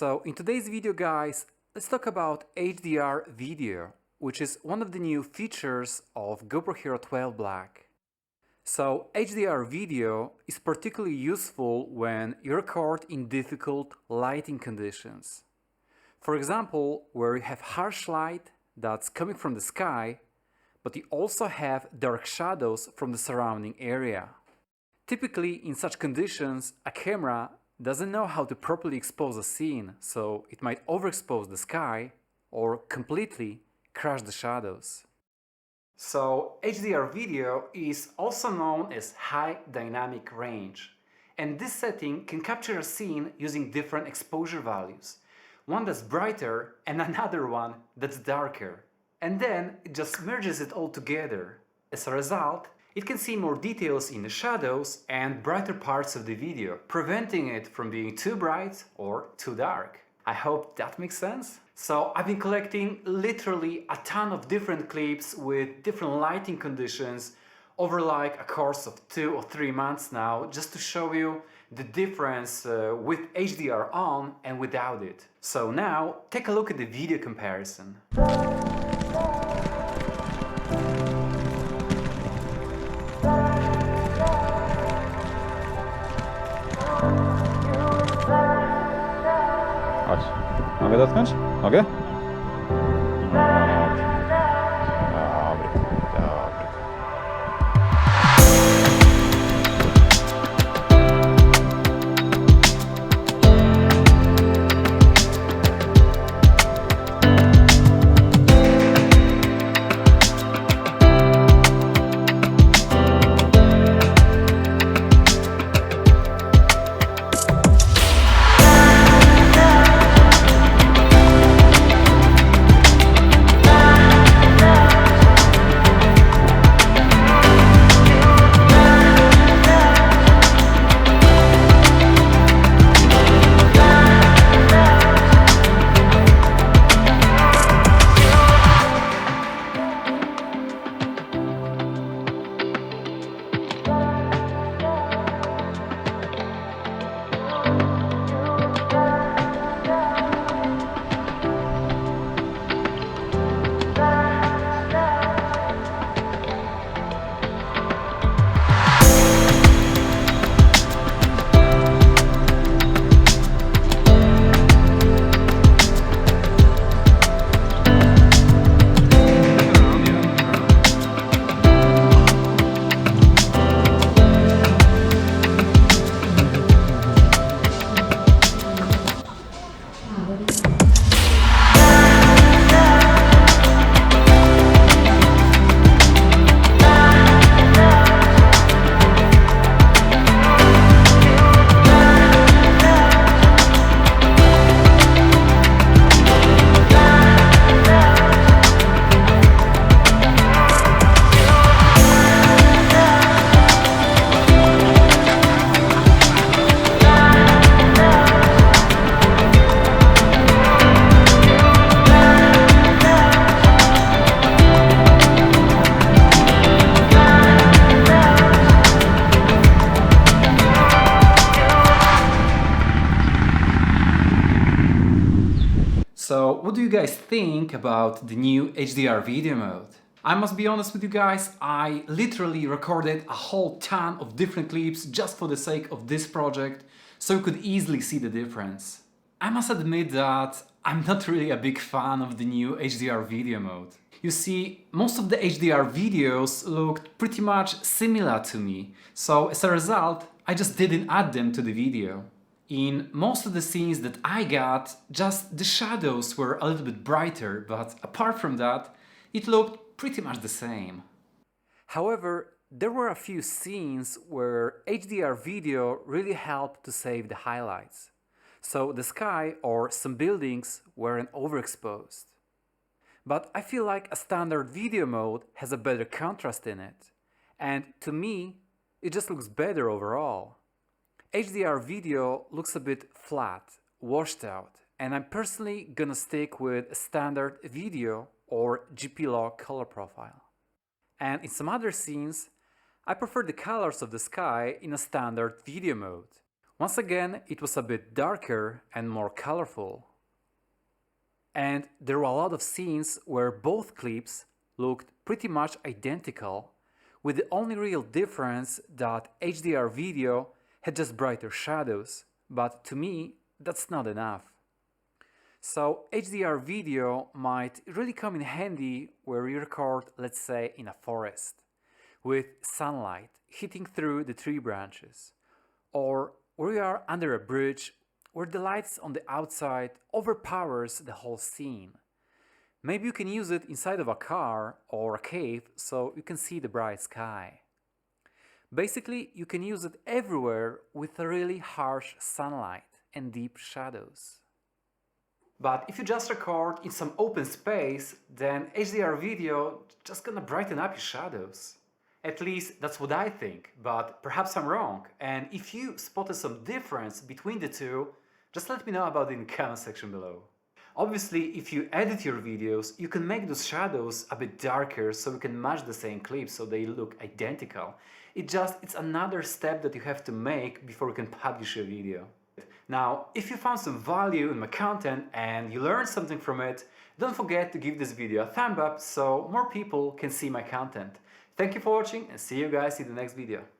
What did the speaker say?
So in today's video, guys, let's talk about HDR video, which is one of the new features of GoPro Hero 12 Black. So HDR video is particularly useful when you record in difficult lighting conditions. For example, where you have harsh light that's coming from the sky, but you also have dark shadows from the surrounding area. Typically, in such conditions, a camera doesn't know how to properly expose a scene, so it might overexpose the sky or completely crush the shadows. So HDR video is also known as high dynamic range, and this setting can capture a scene using different exposure values, one that's brighter and another one that's darker, and then it just merges it all together. As a result, it can see more details in the shadows and brighter parts of the video, preventing it from being too bright or too dark. I hope that makes sense. So I've been collecting literally a ton of different clips with different lighting conditions over like a course of 2 or 3 months now, just to show you the difference with HDR on and without it. So now take a look at the video comparison. Chodź. Mogę dotknąć? Mogę? So what do you guys think about the new HDR video mode? I must be honest with you guys, I literally recorded a whole ton of different clips just for the sake of this project, so you could easily see the difference. I must admit that I'm not really a big fan of the new HDR video mode. You see, most of the HDR videos looked pretty much similar to me, so as a result, I just didn't add them to the video. In most of the scenes that I got, just the shadows were a little bit brighter, but apart from that, it looked pretty much the same. However, there were a few scenes where HDR video really helped to save the highlights. So the sky or some buildings weren't overexposed. But I feel like a standard video mode has a better contrast in it. And to me, it just looks better overall. HDR video looks a bit flat, washed out, and I'm personally gonna stick with a standard video or GP log color profile. And in some other scenes, I prefer the colors of the sky in a standard video mode, Once again, it was a bit darker and more colorful. And there were a lot of scenes where both clips looked pretty much identical, with the only real difference that HDR video had just brighter shadows, but to me, that's not enough. So HDR video might really come in handy where you record, let's say, in a forest, with sunlight hitting through the tree branches, or where you are under a bridge where the lights on the outside overpowers the whole scene. Maybe you can use it inside of a car or a cave so you can see the bright sky. Basically, you can use it everywhere with a really harsh sunlight and deep shadows. But if you just record in some open space, then HDR video just gonna brighten up your shadows. At least that's what I think, but perhaps I'm wrong. And if you spotted some difference between the two, just let me know about it in the comment section below. Obviously, if you edit your videos, you can make those shadows a bit darker so you can match the same clips so they look identical. It's another step that you have to make before you can publish a video. Now, if you found some value in my content and you learned something from it, don't forget to give this video a thumb up so more people can see my content. Thank you for watching and see you guys in the next video.